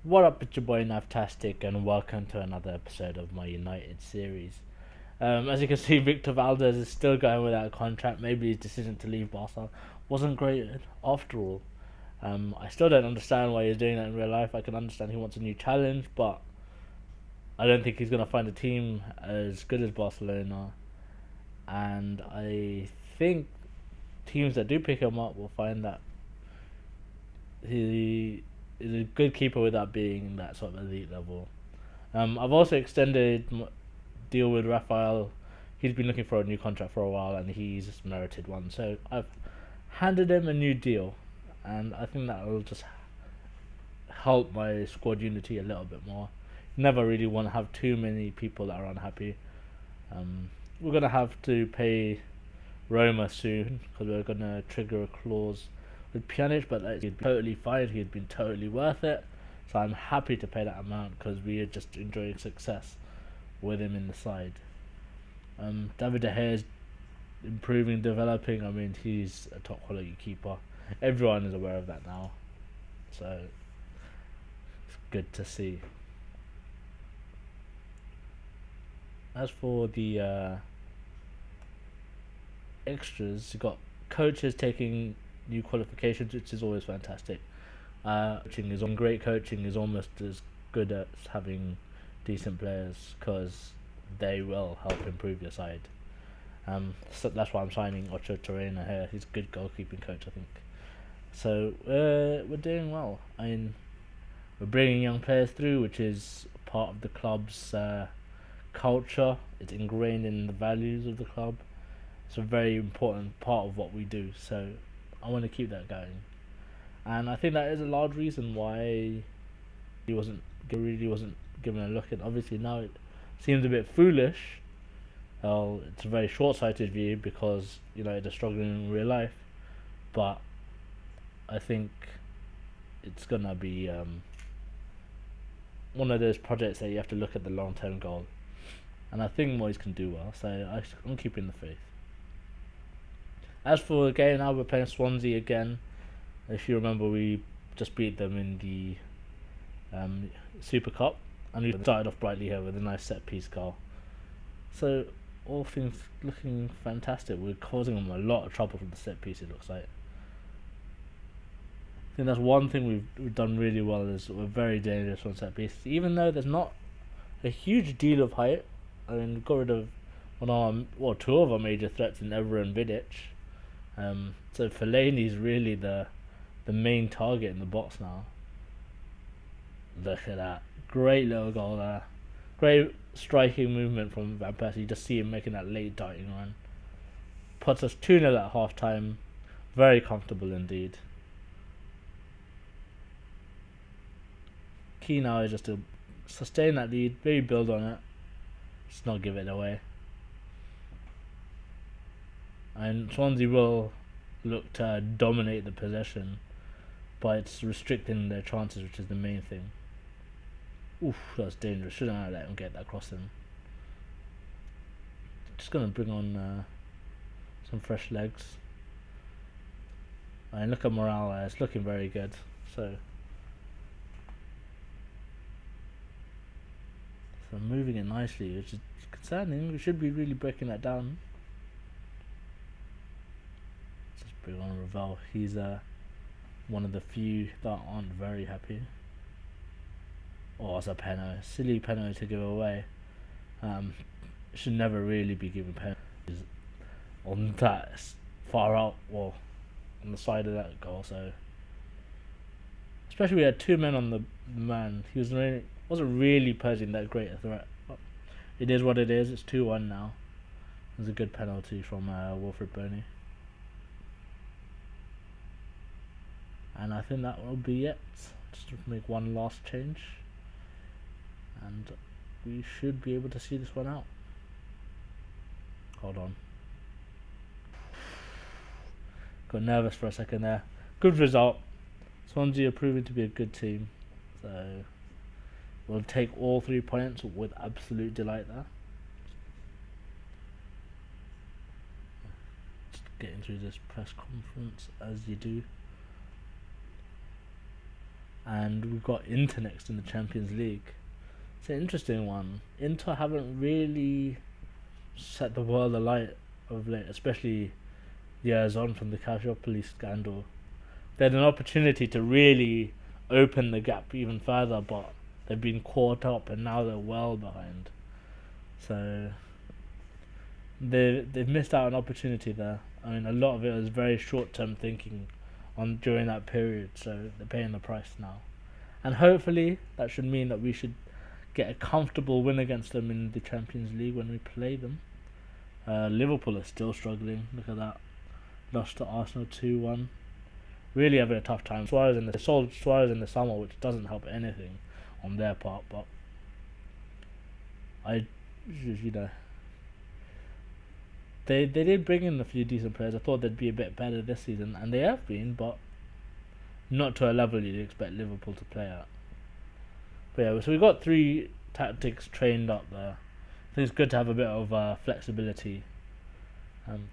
What up, it's your boy Navtastic, and welcome to another episode of my United series. As you can see, Victor Valdez is still going without a contract. Maybe his decision to leave Barca wasn't great after all. I still don't understand why he's doing that in real life. I can understand he wants a new challenge, but I don't think he's going to find a team as good as Barcelona. And I think teams that do pick him up will find that he is a good keeper without being that sort of elite level. I've also extended deal with Raphael. He's been looking for a new contract for a while, and he's merited one. So I've handed him a new deal, and I think that will just help my squad unity a little bit more. Never really want to have too many people that are unhappy. We're gonna have to pay Roma soon because we're gonna trigger a clause with Pjanic, but he'd be totally fine. He'd been totally worth it. So I'm happy to pay that amount because we are just enjoying success with him in the side. David De Gea is improving, developing. I mean, he's a top quality keeper. Everyone is aware of that now, so it's good to see. As for the extras, you got coaches taking new qualifications, which is always fantastic. Coaching is on great coaching is almost as good as having decent players because they will help improve your side. So that's why I'm signing Ocho Torreira here. He's a good goalkeeping coach, I think. So we're doing well. I mean, we're bringing young players through, which is part of the club's culture. It's ingrained in the values of the club. It's a very important part of what we do. So I want to keep that going, and I think that is a large reason why he really wasn't given a look at. Obviously now it seems a bit foolish. Well, it's a very short-sighted view because they're struggling in real life, but I think it's gonna be one of those projects that you have to look at the long-term goal, and I think Moyes can do well. So I'm keeping the faith. As for the game now, we're playing Swansea again. If you remember, we just beat them in the Super Cup, and we started off brightly here with a nice set piece goal. So all things looking fantastic. We're causing them a lot of trouble from the set piece. It looks like. I think that's one thing we've done really well is we're very dangerous on set pieces, even though there's not a huge deal of height. I mean, we got rid of two of our major threats in Evra and Vidic. So Fellaini's really the main target in the box now. Look at that. Great little goal there. Great striking movement from Van Persie. You just see him making that late darting run. Puts us 2-0 at half time. Very comfortable indeed. Key now is just to sustain that lead, maybe build on it. Just not give it away. And Swansea will look to dominate the possession, but it's restricting their chances, which is the main thing. Oof, that's dangerous. Shouldn't have let him get that crossing. Just gonna bring on some fresh legs. And look at morale there. It's looking very good. So moving it nicely, which is concerning. We should be really breaking that down. Just bring on Ravel. He's one of the few that aren't very happy. Oh, it's a penalty. Silly penalty to give away. Should never really be given penalties on that far out, well, on the side of that goal. So, especially we had two men on the man. He wasn't really posing that great a threat. But it is what it is. It's 2-1 now. It was a good penalty from Wilfred Boney. And I think that will be it. Just to make one last change, and we should be able to see this one out. Hold on. Got nervous for a second there. Good result. Swansea are proving to be a good team. So we'll take all 3 points with absolute delight there. Just getting through this press conference as you do. and we've got Inter next in the Champions League. It's an interesting one. Inter haven't really set the world alight of late, especially years on from the Calciopoli scandal. They had an opportunity to really open the gap even further, but they've been caught up and now they're well behind. So they've missed out an opportunity there. I mean, a lot of it was very short term thinking on during that period, so they're paying the price now. And hopefully that should mean that we should get a comfortable win against them in the Champions League when we play them. Liverpool are still struggling. Look at that. Lost to Arsenal 2-1. Really having a tough time. They sold Suarez in the summer, which doesn't help anything on their part, but they did bring in a few decent players. I thought they'd be a bit better this season, and they have been, but not to a level you'd expect Liverpool to play at. But yeah, so we got 3 tactics trained up there. I think it's good to have a bit of flexibility,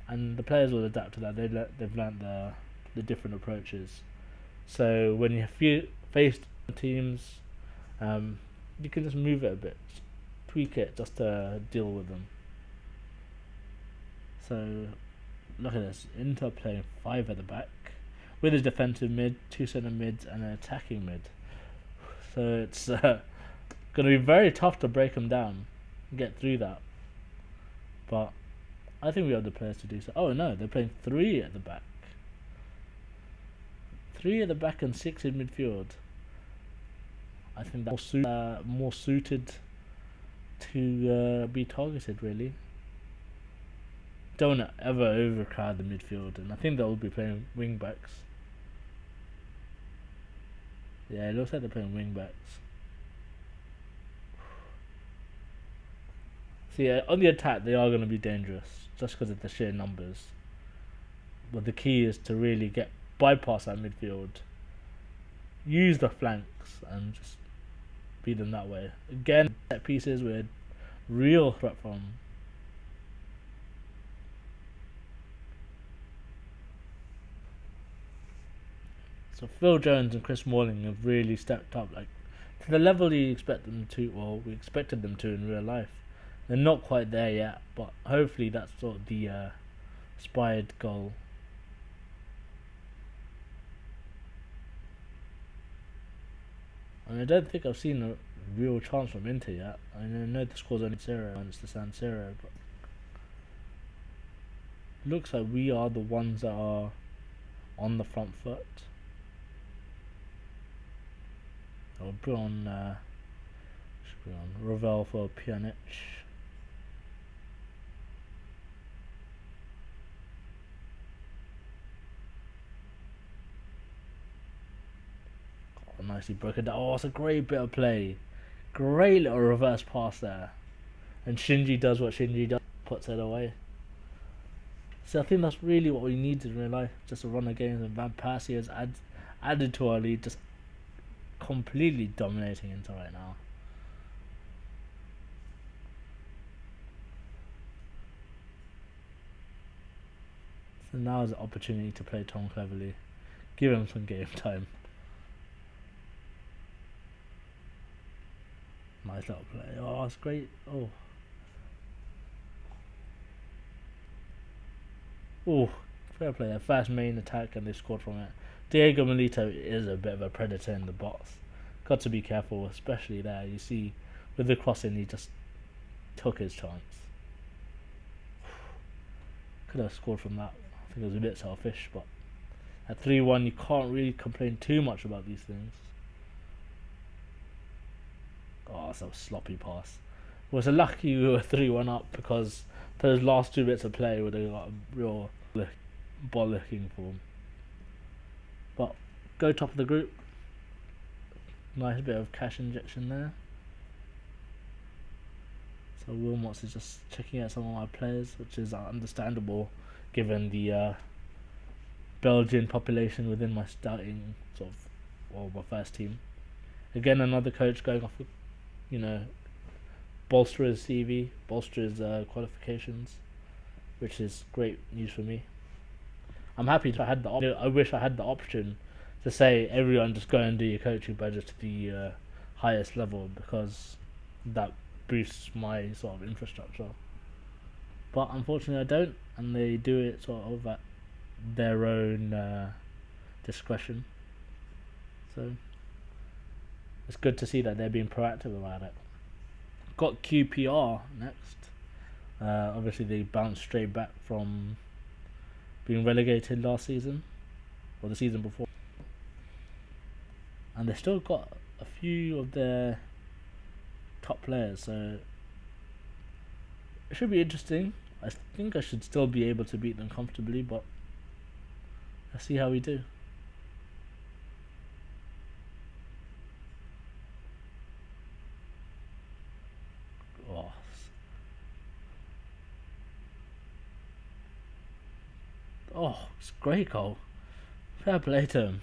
and the players will adapt to that. They've learnt the different approaches. So when you face teams, you can just move it a bit, tweak it just to deal with them. So look at this, Inter playing 5 at the back with a defensive mid, 2 centre mids, and an attacking mid. So it's going to be very tough to break them down and get through that. But I think we have the players to do so. Oh no, they're playing 3 at the back. 3 at the back and 6 in midfield. I think that's more suited to be targeted, really. Don't ever overcrowd the midfield, and I think they'll be playing wing backs. Yeah, it looks like they're playing wing backs. So yeah, on the attack they are going to be dangerous just because of the sheer numbers. But the key is to really bypass that midfield, use the flanks, and just beat them that way. Again, set pieces with real threat from. So Phil Jones and Chris Smalling have really stepped up, like to the level you expect them to, or we expected them to in real life. They're not quite there yet, but hopefully that's sort of the aspired goal. And I don't think I've seen a real chance from Inter yet. I know the score's only 0 and it's the San Siro, but looks like we are the ones that are on the front foot. I'll put on Ravel for Pjanic. Oh, nicely broken down. Oh, it's a great bit of play. Great little reverse pass there. And Shinji does what Shinji does, puts it away. So I think that's really what we need in real life, just to run the games, and Van Persie has added to our lead, just completely dominating Inter right now. So now is the opportunity to play Tom cleverly. Give him some game time. Nice little play. Oh, that's great. Oh, fair play. Their first main attack and they scored from it. Diego Milito is a bit of a predator in the box. Got to be careful, especially there. You see, with the crossing, he just took his chance. Could have scored from that. I think it was a bit selfish, but at 3-1, you can't really complain too much about these things. Oh, that's a sloppy pass. It was a lucky we were 3-1 up, because those last 2 bits of play would have got a real bollocking for them. But go top of the group. Nice bit of cash injection there. So Wilmots is just checking out some of my players, which is understandable given the Belgian population within my starting my first team. Again, another coach going off with, bolster his CV, bolster his qualifications, which is great news for me. I'm happy I wish I had the option to say everyone just go and do your coaching badges to the highest level, because that boosts my sort of infrastructure. But unfortunately, I don't, and they do it sort of at their own discretion. So it's good to see that they're being proactive about it. Got QPR next. Obviously, they bounced straight back from being relegated last season, or the season before, and they still got a few of their top players, so it should be interesting. I think I should still be able to beat them comfortably, but let's see how we do. Oh, it's a great goal. Fair play to him.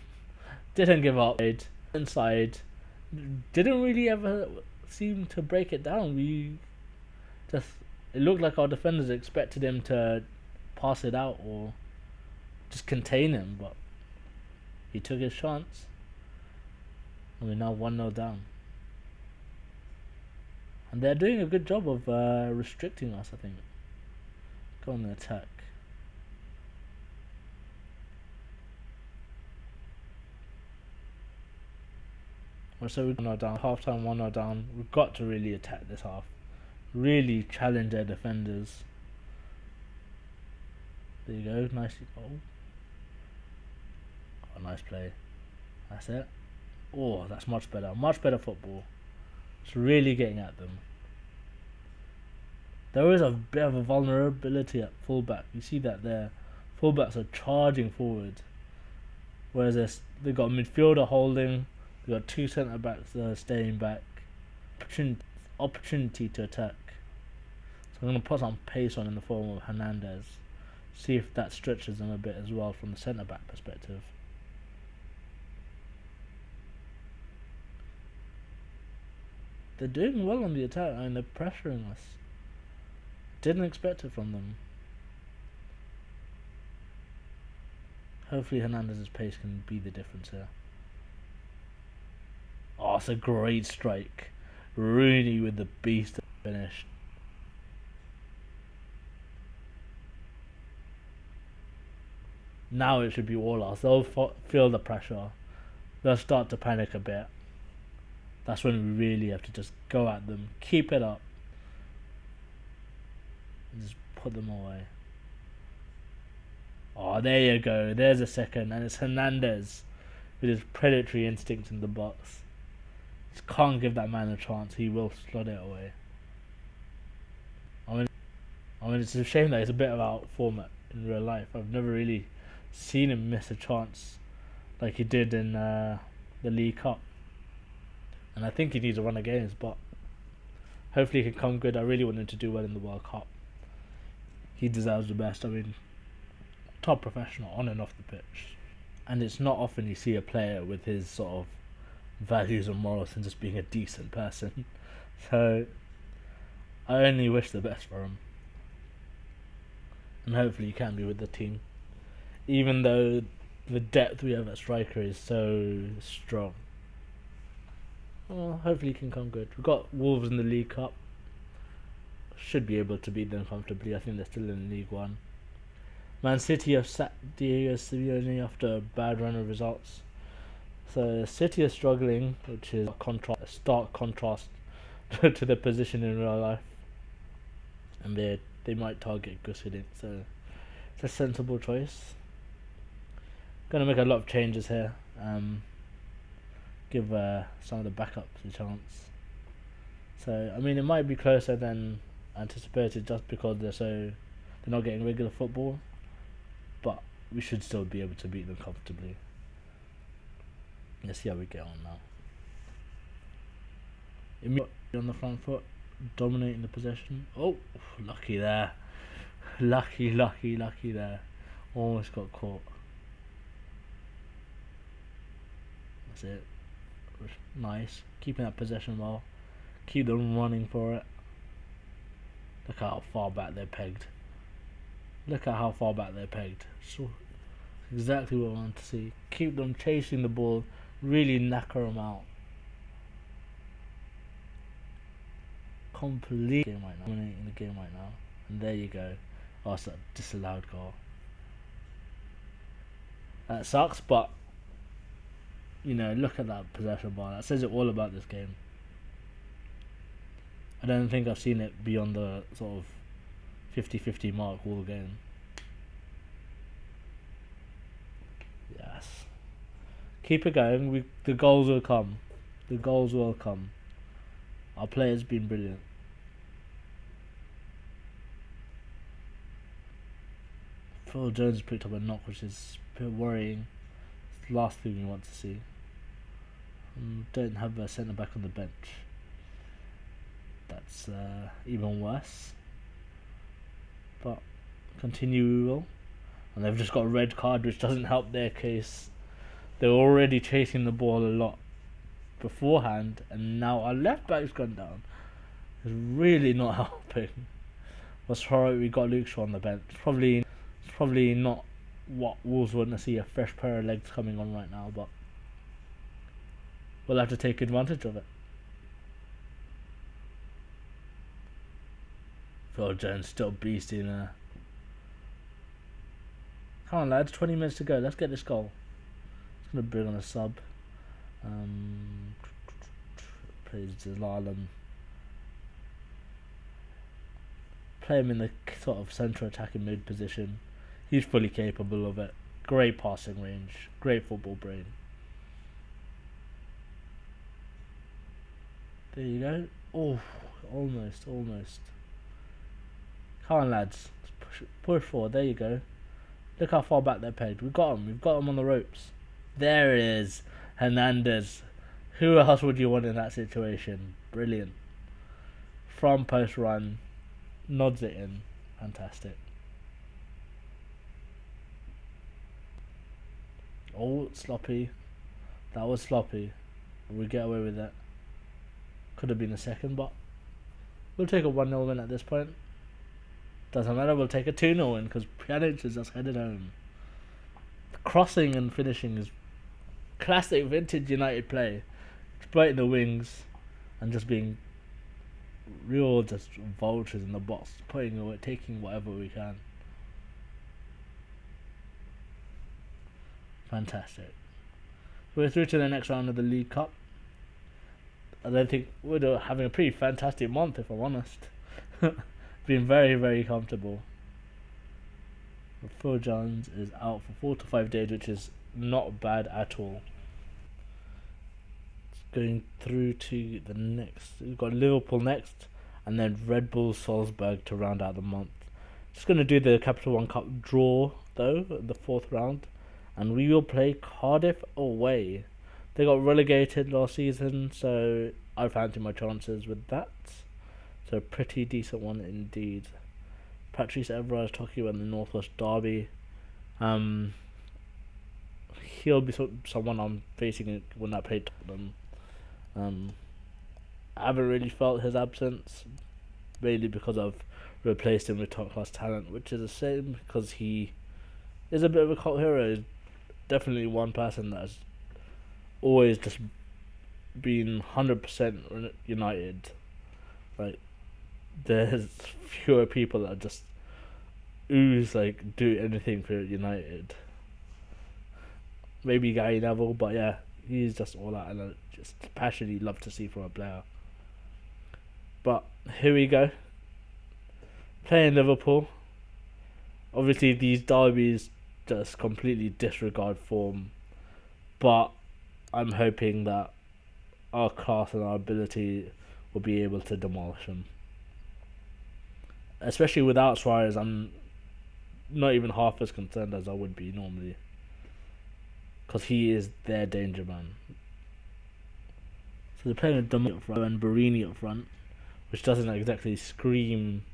Didn't give up. Inside. Didn't really ever seem to break it down. We just, it looked like our defenders expected him to pass it out or just contain him, but he took his chance. And we're now 1-0 down. And they're doing a good job of restricting us, I think. Go on the attack. So we're 1-0 down. Half time 1-0 down. We've got to really attack this half. Really challenge their defenders. There you go. Nice. Oh, nice play. That's it. Oh, that's much better. Much better football. It's really getting at them. There is a bit of a vulnerability at fullback. You see that their fullbacks are charging forward, whereas they've got a midfielder holding. They've got two centre backs staying back. Opportunity to attack. So I'm going to put some pace on in the form of Hernandez. See if that stretches them a bit as well from the centre back perspective. They're doing well on the attack and they're pressuring us. Didn't expect it from them. Hopefully Hernandez's pace can be the difference here. Oh, it's a great strike. Rooney with the beast finish. Now it should be all us. They'll feel the pressure. They'll start to panic a bit. That's when we really have to just go at them, keep it up, and just put them away. Oh, there you go. There's a second, and it's Hernandez with his predatory instinct in the box. Just can't give that man a chance. He will slot it away. I mean, it's a shame that it's a bit of out format in real life. I've never really seen him miss a chance like he did in the League Cup. And I think he needs to run a games, but hopefully he can come good. I really want him to do well in the World Cup. He deserves the best. I mean, top professional on and off the pitch. And it's not often you see a player with his sort of values and morals and just being a decent person. So I only wish the best for him. And hopefully he can be with the team. Even though the depth we have at striker is so strong. Well, hopefully he can come good. We've got Wolves in the League Cup. Should be able to beat them comfortably. I think they're still in League One. Man City have sacked Diego Simeone after a bad run of results. So City are struggling, which is a stark contrast to their position in real life. And they might target Gus Hiddink, so it's a sensible choice. Gonna make a lot of changes here. Give some of the backups a chance. So I mean, it might be closer than anticipated just because they're not getting regular football, but we should still be able to beat them comfortably. Let's see how we get on now. Immediately on the front foot, dominating the possession. Oh, lucky there. Lucky there. Almost got caught. That's it. Nice. Keeping that possession well. Keep them running for it. Look at how far back they're pegged. So Exactly what I want to see. Keep them chasing the ball, really knacker them out. Complete game right now. Dominating the game right now. And there you go. Oh, it's a disallowed goal. That sucks, but look at that possession bar. That says it all about this game. I don't think I've seen it beyond the sort of 50-50 mark all game. Yes. Keep it going. The goals will come. The goals will come. Our players been brilliant. Phil Jones picked up a knock, which is a bit worrying. It's the last thing we want to see. Don't have a centre back on the bench. That's even worse. But continue we will. And they've just got a red card, which doesn't help their case. They were already chasing the ball a lot beforehand, and now our left back's gone down. It's really not helping. That's alright, we got Luke Shaw on the bench. It's probably not what Wolves want to see, a fresh pair of legs coming on right now, but we'll have to take advantage of it. Phil Jones still beasting there. Come on lads, 20 minutes to go, let's get this goal. It's going to bring on a sub. Plays Zalalem. Play him in the sort of central attacking mid position. He's fully capable of it. Great passing range, great football brain. There you go. Oh, almost. Come on lads, push forward, there you go. Look how far back they're pegged. We've got them on the ropes. There it is, Hernandez. Who else would you want in that situation? Brilliant. From post run, nods it in. Fantastic. Oh, sloppy. That was sloppy. We get away with that. Could have been a second, but we'll take a 1-0 win at this point. Doesn't matter, we'll take a 2-0 win because Pjanic is just headed home. The crossing and finishing is classic vintage United play. Exploiting the wings and just being real just vultures in the box, taking whatever we can. Fantastic. We're through to the next round of the League Cup. I don't think we're having a pretty fantastic month, if I'm honest. Been very, very comfortable. Phil Jones is out for 4 to 5 days, which is not bad at all. Going through to the next. We've got Liverpool next, and then Red Bull Salzburg to round out the month. Just going to do the Capital One Cup draw, though, in the 4th round. And we will play Cardiff away. They got relegated last season, so I fancy my chances with that. So pretty decent one indeed. Patrice Evra is talking about the Northwest Derby. He'll be someone I'm facing when I play Tottenham. I haven't really felt his absence, mainly because I've replaced him with top class talent, which is a shame because he is a bit of a cult hero. He's definitely one person that's always just been 100% United. Like, there's fewer people that just ooze, do anything for United. Maybe Gary Neville, but yeah, he's just all that, and I just passionately love to see from a player. But here we go. Playing Liverpool. Obviously, these derbies just completely disregard form, but I'm hoping that our class and our ability will be able to demolish them. Especially without Suarez, I'm not even half as concerned as I would be normally, because he is their danger man. So they're playing with Dominic up front and Barini up front, which doesn't exactly scream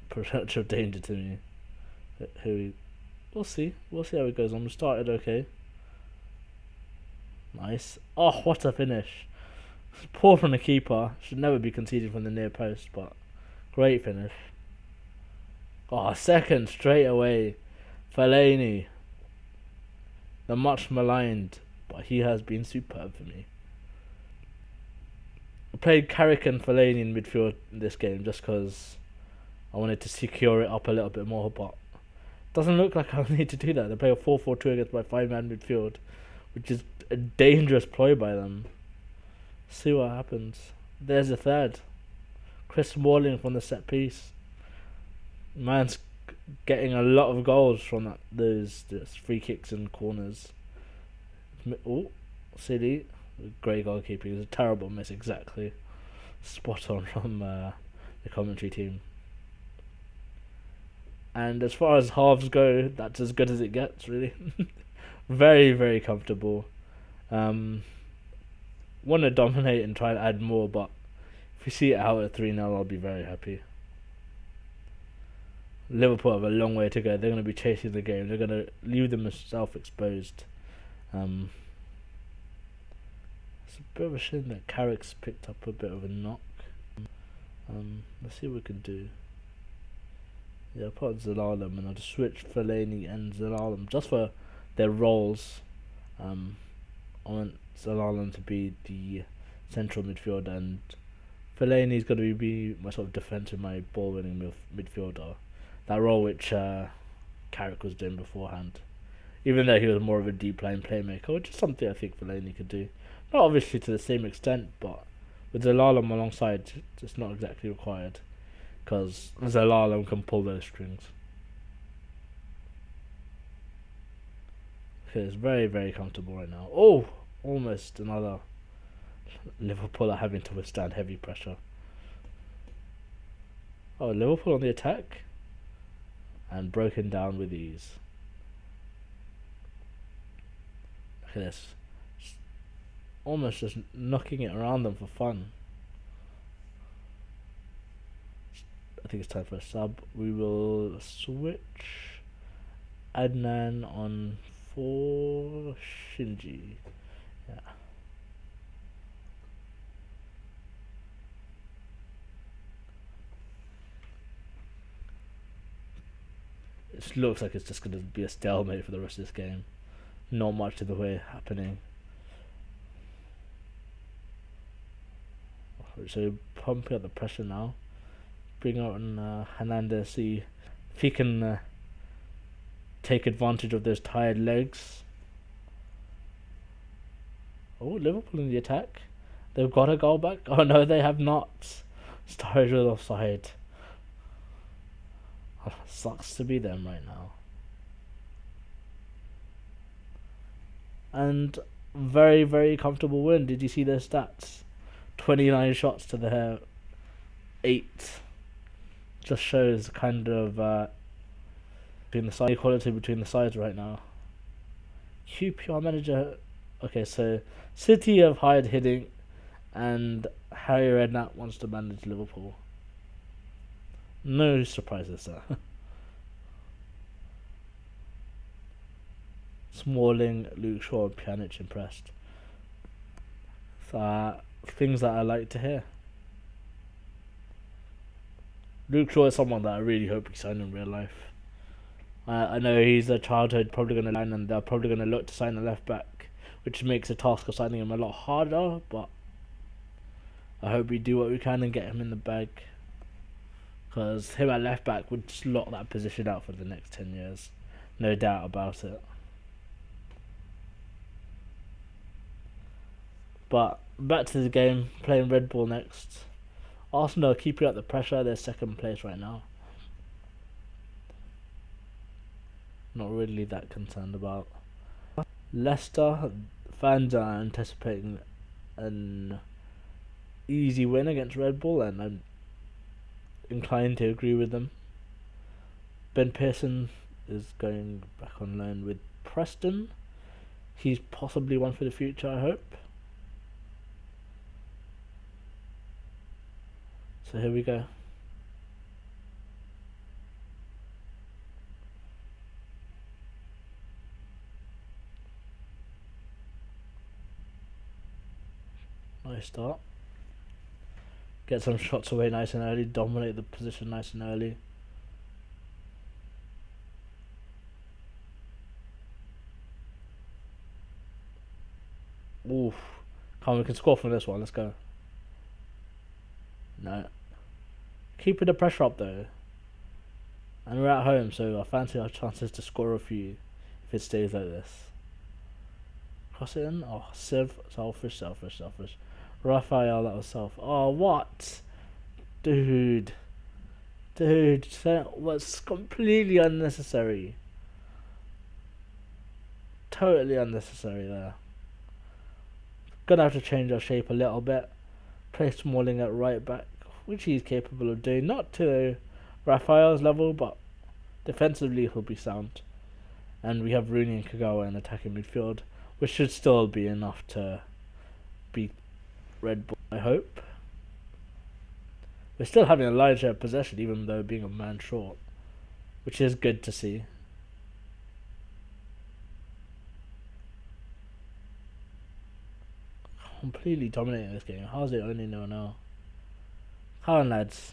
potential danger to me. We'll see how it goes on. We started okay. Nice. Oh, what a finish. Poor from the keeper. Should never be conceded from the near post, but great finish. Oh, second straight away. Fellaini, the much maligned, but he has been superb for me. I played Carrick and Fellaini in midfield in this game just because I wanted to secure it up a little bit more, but doesn't look like I'll need to do that. They play a 4-4-2 against my 5-man midfield, which is a dangerous ploy by them. See what happens. There's a third. Chris Smalling from the set piece. Man's getting a lot of goals from those free kicks and corners. Oh, City. Great goalkeeping. It was a terrible miss, exactly. Spot on from the commentary team. And as far as halves go, that's as good as it gets, really. Very, very comfortable. Want to dominate and try to add more, but if we see it out at 3-0, I'll be very happy. Liverpool have a long way to go. They're going to be chasing the game. They're going to leave them self-exposed. It's a bit of a shame that Carrick's picked up a bit of a knock. Let's see what we can do. Yeah, I'll put Zalalem and I'll just switch Fellaini and Zalalem just for their roles. I want Zalalem to be the central midfielder and Fellaini's going to be my sort of defensive, my ball-winning midfielder. That role which Carrick was doing beforehand. Even though he was more of a deep line playmaker, which is something I think Fellaini could do. Not obviously to the same extent, but with Zalalem alongside, it's not exactly required. Because Zalalem can pull those strings. Okay, it's very, very comfortable right now. Oh, almost another Liverpool are having to withstand heavy pressure. Oh, Liverpool on the attack. And broken down with ease. Look at this. Almost just knocking it around them for fun. I think it's time for a sub. We will switch Adnan on for Shinji. Yeah. It looks like it's just going to be a stalemate for the rest of this game. Not much of the way happening. So pumping up the pressure now. Bring out Hernandez, see if he can take advantage of those tired legs. Oh, Liverpool in the attack. They've got a goal back. Oh no, they have not. Sturridge was offside. Oh, sucks to be them right now. And very, very comfortable win. Did you see their stats? 29 shots to their 8. Just shows kind of between the side equality between the sides right now. QPR manager. Okay, so City have hired Hiddink, and Harry Redknapp wants to manage Liverpool. No surprises there. Smalling, Luke Shaw, and Pjanic impressed. Things that I like to hear. Luke Shaw is someone that I really hope we sign in real life. I know he's a childhood, probably going to land, and they're probably going to look to sign a left back, which makes the task of signing him a lot harder, but I hope we do what we can and get him in the bag. Because him at left back would just lock that position out for the next 10 years. No doubt about it. But back to the game, playing Red Bull next. Arsenal are keeping up the pressure, they're second place right now. Not really that concerned about. Leicester, fans are anticipating an easy win against Red Bull, and I'm inclined to agree with them. Ben Pearson is going back on loan with Preston. He's possibly one for the future, I hope. So here we go. Nice start. Get some shots away nice and early. Dominate the position nice and early. Oof. Come on, we can score from this one. Let's go. No. Keeping the pressure up though. And we're at home, so I fancy our chances to score a few if it stays like this. Cross it in. Oh, selfish. Raphael, that was self. Oh, what? Dude. That was completely unnecessary. Totally unnecessary there. Gonna have to change our shape a little bit. Play Smalling at right back, which he's capable of doing. Not to Raphael's level, but defensively he'll be sound. And we have Rooney and Kagawa in attacking midfield, which should still be enough to beat Red Bull, I hope. We're still having a large share of possession, even though being a man short, which is good to see. Completely dominating this game. How's it only 0-0? Come on, lads.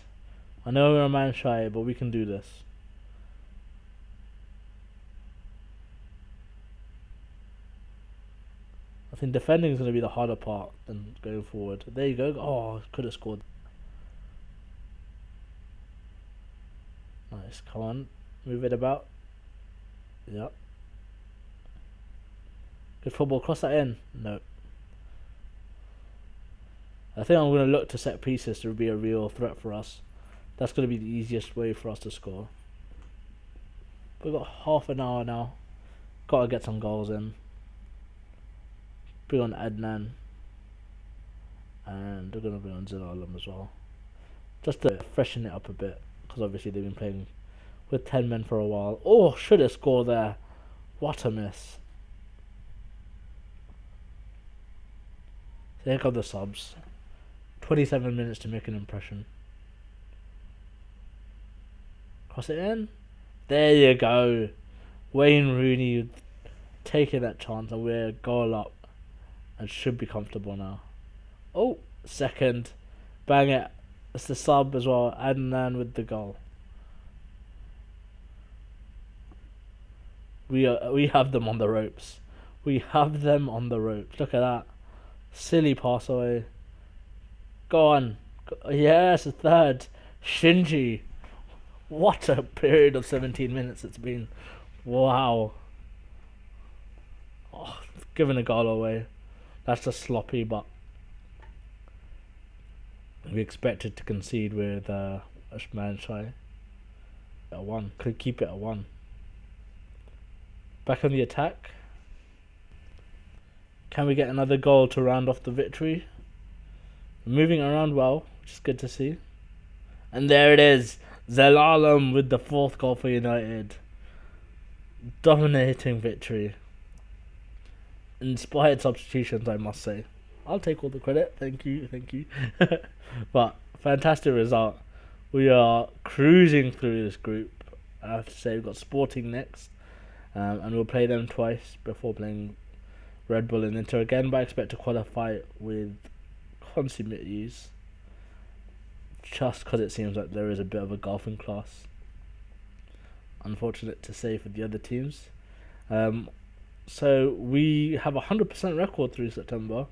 I know we're a man shy, but we can do this. I think defending is going to be the harder part than going forward. There you go. Oh, could have scored. Nice. Come on. Move it about. Yep. Good football. Cross that in. No. I think I'm going to look to set pieces to be a real threat for us. That's going to be the easiest way for us to score. We've got half an hour now. Got to get some goals in. Bring on Adnan. And we're going to bring on Zinalam as well. Just to freshen it up a bit. Because obviously they've been playing with 10 men for a while. Oh, should have scored there. What a miss. So here come the subs. 27 minutes to make an impression. Cross it in. There you go. Wayne Rooney taking that chance, and we're goal up and should be comfortable now. Oh, second. Bang it. It's the sub as well. Adnan with the goal. We have them on the ropes. We have them on the ropes. Look at that. Silly pass away. Go on. Yes, a third. Shinji. What a period of 17 minutes it's been. Wow. Oh, giving a goal away. That's just sloppy, but we expected to concede with man shy. At 1. Could keep it at 1. Back on the attack. Can we get another goal to round off the victory? Moving around well, which is good to see. And there it is. Zelalam with the 4th goal for United. Dominating victory. Inspired substitutions, I must say. I'll take all the credit. Thank you. But fantastic result. We are cruising through this group. I have to say we've got Sporting next. And we'll play them twice before playing Red Bull and Inter again. But I expect to qualify with consummate ease. Just because it seems like there is a bit of a golfing class. Unfortunate to say for the other teams. So we have a 100% record through September,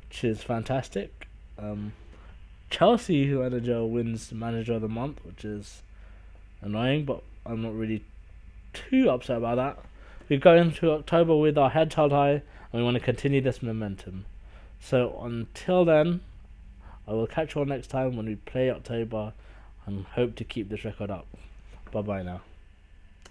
which is fantastic. Chelsea manager wins Manager of the Month, which is annoying, but I'm not really too upset about that. We go into October with our heads held high, and we want to continue this momentum. So until then, I will catch you all next time when we play October and hope to keep this record up. Bye bye now.